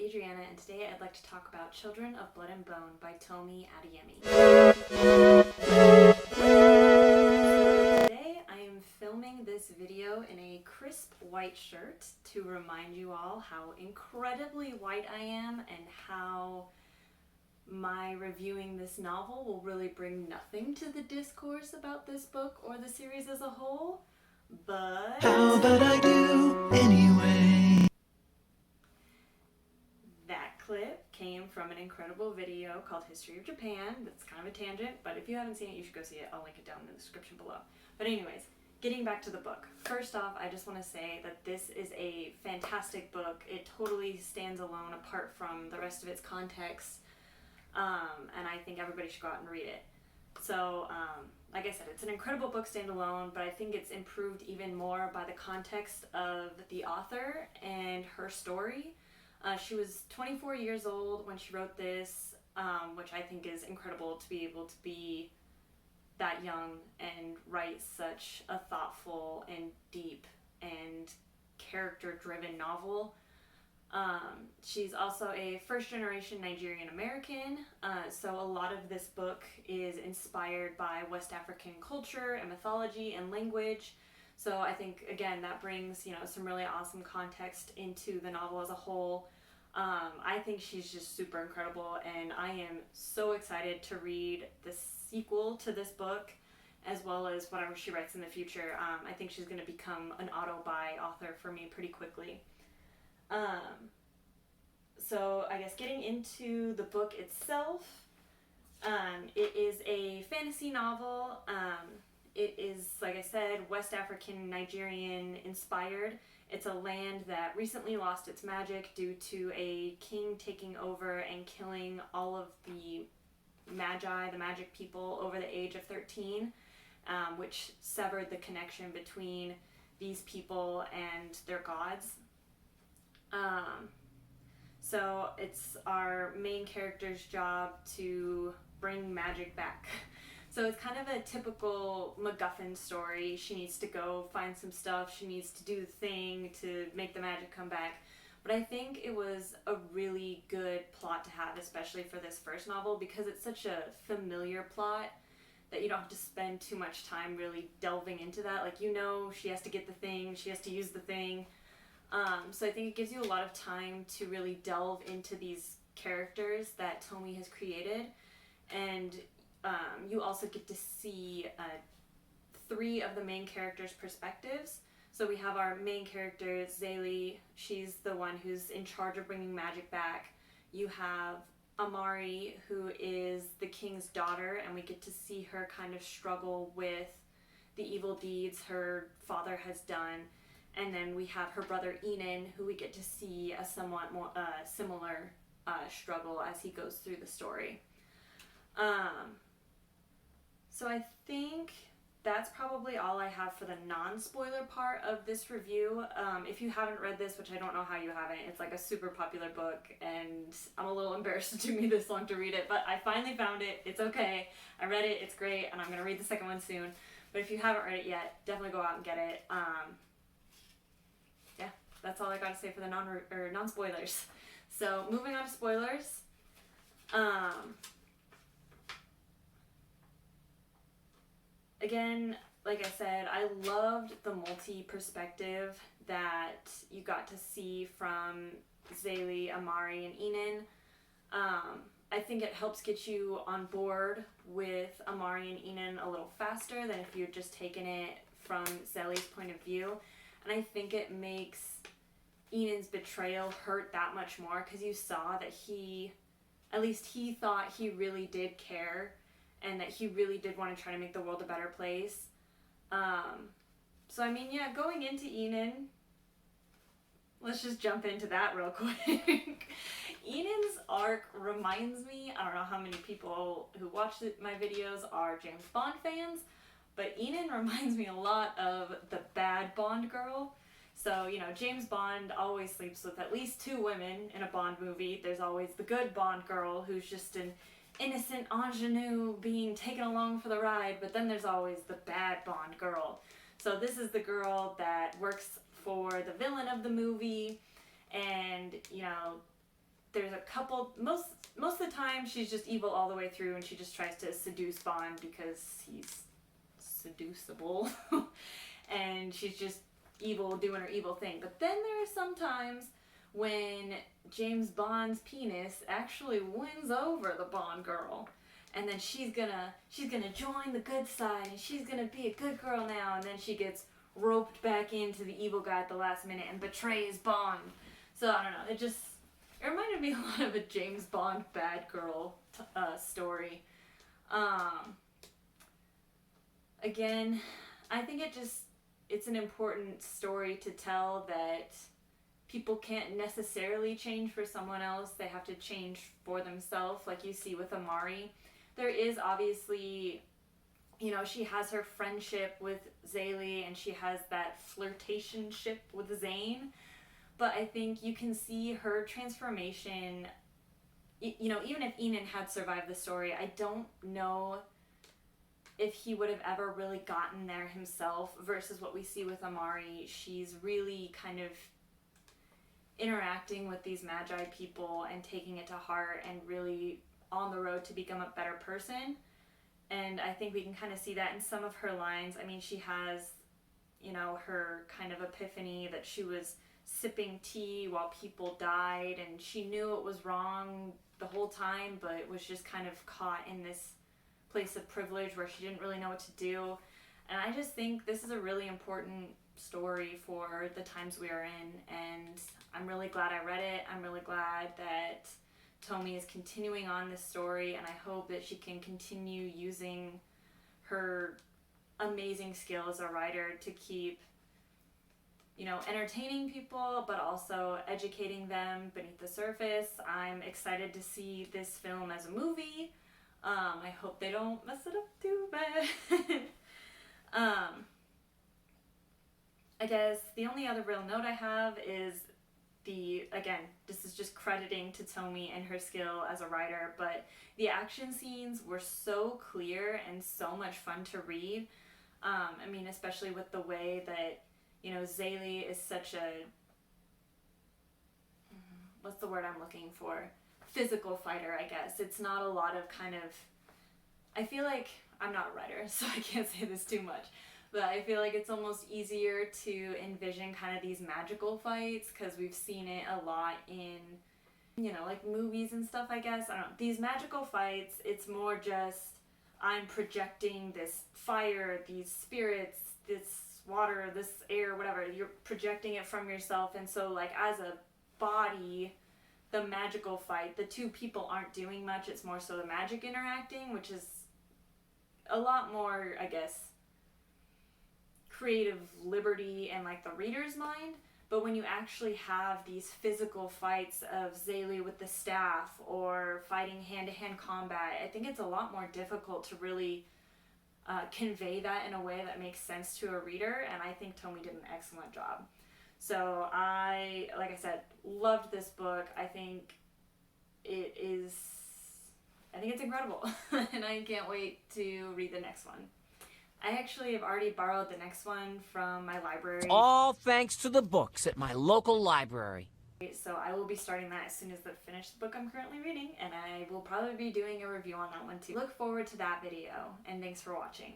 Adriana, and today I'd like to talk about Children of Blood and Bone by Tomi Adeyemi. Today I am filming this video in a crisp white shirt to remind you all how incredibly white I am and how my reviewing this novel will really bring nothing to the discourse about this book or the series as a whole, but... How about I do anyway? That clip came from an incredible video called History of Japan. That's kind of a tangent, but if you haven't seen it, you should go see it. I'll link it down in the description below. But anyways, getting back to the book. First off, I just want to say that this is a fantastic book. It totally stands alone apart from the rest of its context. And I think everybody should go out and read it. So, like I said, it's an incredible book standalone, but I think it's improved even more by the context of the author and her story. She was 24 years old when she wrote this, which I think is incredible to be able to be that young and write such a thoughtful and deep and character-driven novel. She's also a first-generation Nigerian American, so a lot of this book is inspired by West African culture and mythology and language. So I think, again, that brings, some really awesome context into the novel as a whole. I think she's just super incredible, and I am so excited to read the sequel to this book, as well as whatever she writes in the future. I think she's going to become an auto-buy author for me pretty quickly. So I guess getting into the book itself, it is a fantasy novel. It is, like I said, West African Nigerian inspired. It's a land that recently lost its magic due to a king taking over and killing all of the magi, the magic people, over the age of 13, which severed the connection between these people and their gods. So it's our main character's job to bring magic back. So it's kind of a typical MacGuffin story. She needs to go find some stuff, she needs to do the thing to make the magic come back. But I think it was a really good plot to have, especially for this first novel, because it's such a familiar plot that you don't have to spend too much time really delving into that. Like, she has to get the thing, she has to use the thing. So I think it gives you a lot of time to really delve into these characters that Tomi has created, and you also get to see 3 of the main characters' perspectives. So we have our main character, Zaylee. She's the one who's in charge of bringing magic back. You have Amari, who is the king's daughter, and we get to see her kind of struggle with the evil deeds her father has done. And then we have her brother Enan, who we get to see a somewhat more similar struggle as he goes through the story. So I think that's probably all I have for the non-spoiler part of this review. If you haven't read this, which I don't know how you haven't, it's like a super popular book, and I'm a little embarrassed it took me this long to read it, but I finally found it. It's okay. I read it. It's great, and I'm going to read the second one soon. But if you haven't read it yet, definitely go out and get it. That's all I got to say for the non-spoilers. So moving on to spoilers. Again, like I said, I loved the multi-perspective that you got to see from Zaylee, Amari, and Enan. I think it helps get you on board with Amari and Enan a little faster than if you'd just taken it from Zaylee's point of view. And I think it makes Enan's betrayal hurt that much more, because you saw that he thought he really did care, and that he really did want to try to make the world a better place. So I mean, yeah, going into Enan, let's just jump into that real quick. Enan's arc reminds me, I don't know how many people who watch my videos are James Bond fans, but Enan reminds me a lot of the bad Bond girl. So, James Bond always sleeps with at least 2 women in a Bond movie. There's always the good Bond girl who's just an innocent ingenue being taken along for the ride, but then there's always the bad Bond girl. So this is the girl that works for the villain of the movie, and, there's a couple, most of the time she's just evil all the way through, and she just tries to seduce Bond because he's seducible. And she's just evil, doing her evil thing. But then there are some times when James Bond's penis actually wins over the Bond girl, and then she's gonna join the good side, and she's gonna be a good girl now, and then she gets roped back into the evil guy at the last minute and betrays Bond. So I don't know, it reminded me a lot of a James Bond bad girl story. Again, I think it's an important story to tell, that people can't necessarily change for someone else. They have to change for themselves, like you see with Amari. There is obviously, you know, she has her friendship with Zaylee, and she has that flirtationship with Zane. But I think you can see her transformation. You know, even if Enon had survived the story, I don't know if he would have ever really gotten there himself, versus what we see with Amari. She's really kind of interacting with these Magi people and taking it to heart, and really on the road to become a better person. And I think we can kind of see that in some of her lines. I mean, she has, you know, her kind of epiphany that she was sipping tea while people died, and she knew it was wrong the whole time, but was just kind of caught in this place of privilege where she didn't really know what to do. And I just think this is a really important story for the times we are in, and I'm really glad I read it. I'm really glad that Tomi is continuing on this story, and I hope that she can continue using her amazing skill as a writer to keep, you know, entertaining people, but also educating them beneath the surface. I'm excited to see this film as a movie. I hope they don't mess it up too bad. I guess the only other real note I have is again, this is just crediting to Tomi and her skill as a writer, but the action scenes were so clear and so much fun to read. I mean, especially with the way that, you know, Zaylee is such a, what's the word I'm looking for? Physical fighter, I guess. It's not a lot of kind of, I feel like, I'm not a writer, so I can't say this too much, but I feel like it's almost easier to envision kind of these magical fights, because we've seen it a lot in, you know, like movies and stuff, I guess. I don't know. These magical fights, it's more just, I'm projecting this fire, these spirits, this water, this air, whatever. You're projecting it from yourself, and so, like, as a body, the magical fight, the two people aren't doing much. It's more so the magic interacting, which is a lot more, I guess, creative liberty in, like, the reader's mind. But when you actually have these physical fights of Zaylee with the staff, or fighting hand-to-hand combat, I think it's a lot more difficult to really convey that in a way that makes sense to a reader, and I think Tomi did an excellent job. So like I said, loved this book. I think it's incredible, and I can't wait to read the next one. I actually have already borrowed the next one from my library. All thanks to the books at my local library. So I will be starting that as soon as I finish the book I'm currently reading, and I will probably be doing a review on that one too. Look forward to that video, and thanks for watching.